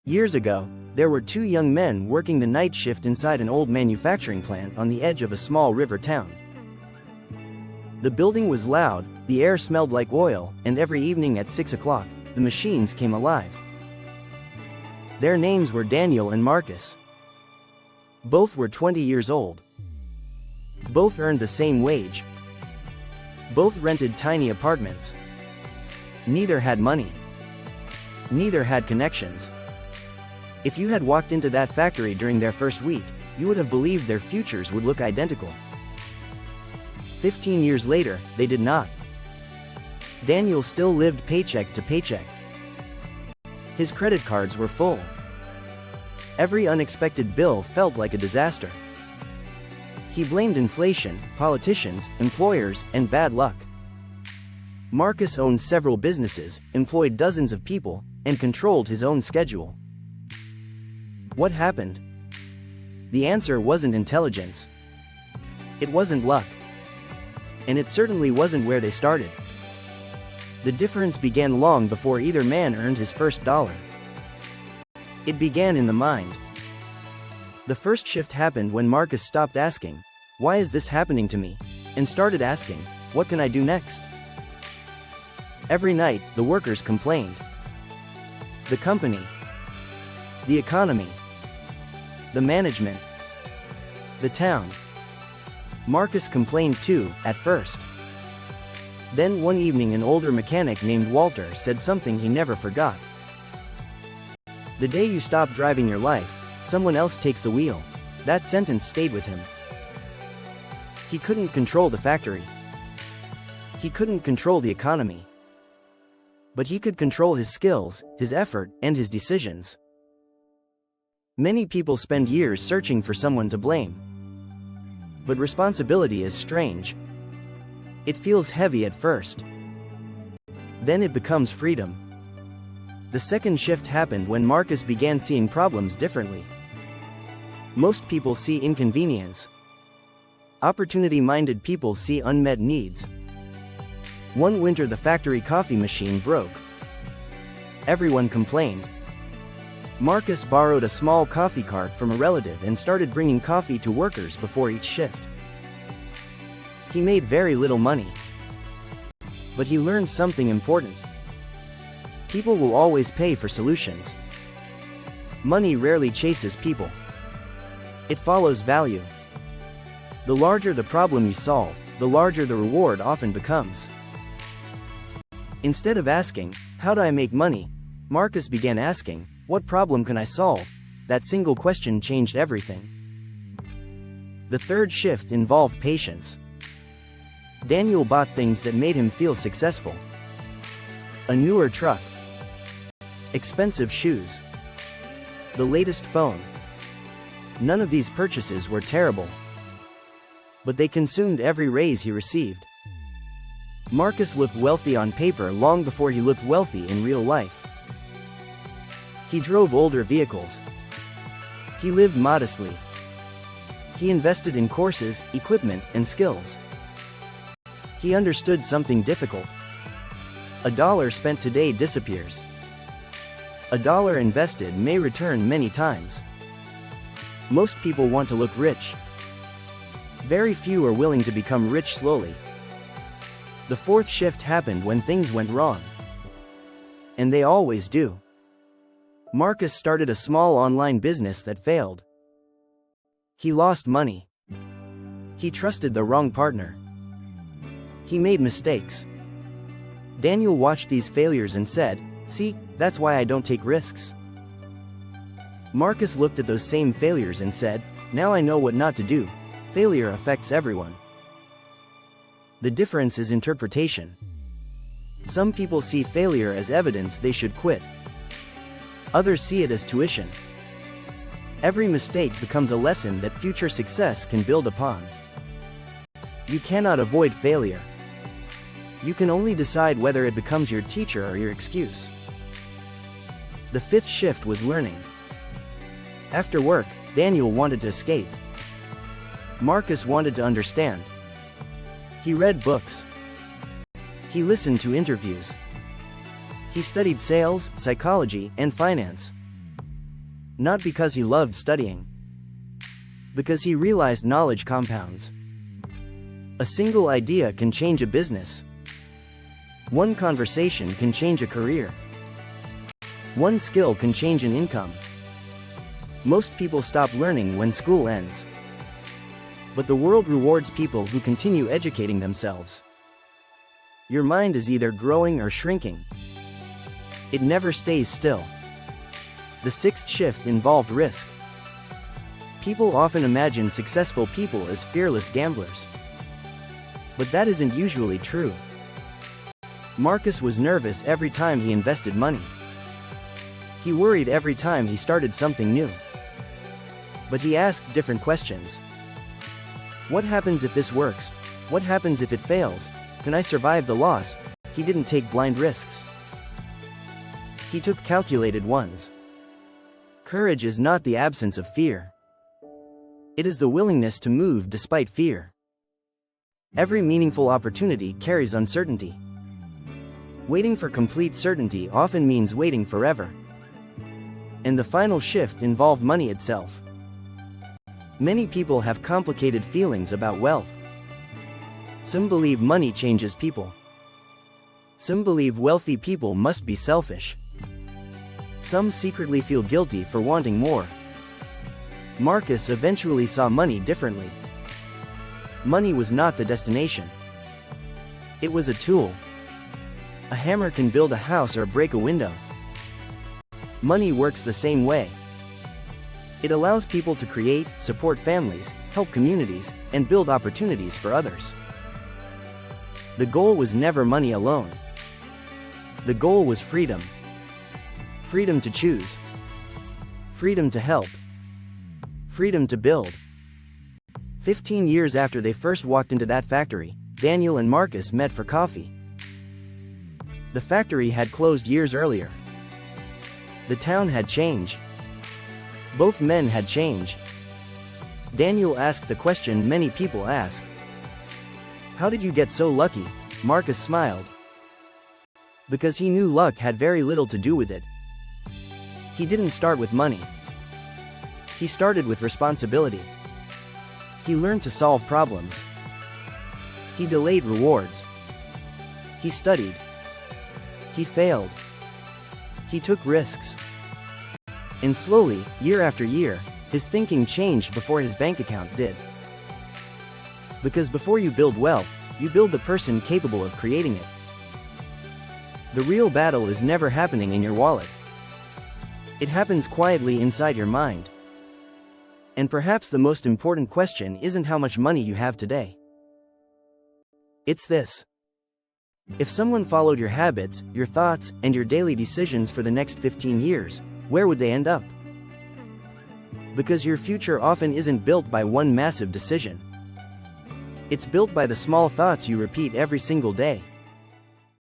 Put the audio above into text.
Years ago, there were two young men working the night shift inside an old manufacturing plant on the edge of a small river town. The building was loud, the air smelled like oil, and every evening at 6 o'clock, the machines came alive. Their names were Daniel and Marcus. Both were 20 years old. Both earned the same wage. Both rented tiny apartments. Neither had money. Neither had connections. If you had walked into that factory during their first week, you would have believed their futures would look identical. 15 years later, they did not. Daniel still lived paycheck to paycheck. His credit cards were full. Every unexpected bill felt like a disaster. He blamed inflation, politicians, employers, and bad luck. Marcus owned several businesses, employed dozens of people, and controlled his own schedule. What happened? The answer wasn't intelligence. It wasn't luck. And it certainly wasn't where they started. The difference began long before either man earned his first dollar. It began in the mind. The first shift happened when Marcus stopped asking, "Why is this happening to me?" and started asking, "What can I do next?" Every night, the workers complained. The company. The economy. The management. The town. Marcus complained too, at first. Then one evening an older mechanic named Walter said something he never forgot. "The day you stop driving your life, someone else takes the wheel." That sentence stayed with him. He couldn't control the factory. He couldn't control the economy. But he could control his skills, his effort, and his decisions. Many people spend years searching for someone to blame. But responsibility is strange. It feels heavy at first. Then it becomes freedom. The second shift happened when Marcus began seeing problems differently. Most people see inconvenience. Opportunity-minded people see unmet needs. One winter the factory coffee machine broke. Everyone complained. Marcus borrowed a small coffee cart from a relative and started bringing coffee to workers before each shift. He made very little money. But he learned something important. People will always pay for solutions. Money rarely chases people. It follows value. The larger the problem you solve, the larger the reward often becomes. Instead of asking, "How do I make money?" Marcus began asking, "What problem can I solve?" That single question changed everything. The third shift involved patience. Daniel bought things that made him feel successful. A newer truck. Expensive shoes. The latest phone. None of these purchases were terrible. But they consumed every raise he received. Marcus looked wealthy on paper long before he looked wealthy in real life. He drove older vehicles. He lived modestly. He invested in courses, equipment, and skills. He understood something difficult. A dollar spent today disappears. A dollar invested may return many times. Most people want to look rich. Very few are willing to become rich slowly. The fourth shift happened when things went wrong. And they always do. Marcus started a small online business that failed. He lost money. He trusted the wrong partner. He made mistakes. Daniel watched these failures and said, "See, that's why I don't take risks." Marcus looked at those same failures and said, "Now I know what not to do." Failure affects everyone. The difference is interpretation. Some people see failure as evidence they should quit. Others see it as tuition. Every mistake becomes a lesson that future success can build upon. You cannot avoid failure. You can only decide whether it becomes your teacher or your excuse. The fifth shift was learning. After work, Daniel wanted to escape. Marcus wanted to understand. He read books. He listened to interviews. He studied sales, psychology, and finance. Not because he loved studying. Because he realized knowledge compounds. A single idea can change a business. One conversation can change a career. One skill can change an income. Most people stop learning when school ends. But the world rewards people who continue educating themselves. Your mind is either growing or shrinking. It never stays still. The sixth shift involved risk. People often imagine successful people as fearless gamblers. But that isn't usually true. Marcus was nervous every time he invested money. He worried every time he started something new. But he asked different questions. What happens if this works? What happens if it fails? Can I survive the loss? He didn't take blind risks. He took calculated ones. Courage is not the absence of fear. It is the willingness to move despite fear. Every meaningful opportunity carries uncertainty. Waiting for complete certainty often means waiting forever. And the final shift involved money itself. Many people have complicated feelings about wealth. Some believe money changes people. Some believe wealthy people must be selfish. Some secretly feel guilty for wanting more. Marcus eventually saw money differently. Money was not the destination. It was a tool. A hammer can build a house or break a window. Money works the same way. It allows people to create, support families, help communities, and build opportunities for others. The goal was never money alone. The goal was freedom. Freedom to choose. Freedom to help. Freedom to build. 15 years after they first walked into that factory, Daniel and Marcus met for coffee. The factory had closed years earlier. The town had changed. Both men had changed. Daniel asked the question many people ask. How did you get so lucky? Marcus smiled. Because he knew luck had very little to do with it. He didn't start with money. He started with responsibility. He learned to solve problems. He delayed rewards. He studied. He failed. He took risks. And slowly, year after year, his thinking changed before his bank account did. Because before you build wealth, you build the person capable of creating it. The real battle is never happening in your wallet. It happens quietly inside your mind. And perhaps the most important question isn't how much money you have today. It's this. If someone followed your habits, your thoughts, and your daily decisions for the next 15 years, where would they end up? Because your future often isn't built by one massive decision. It's built by the small thoughts you repeat every single day.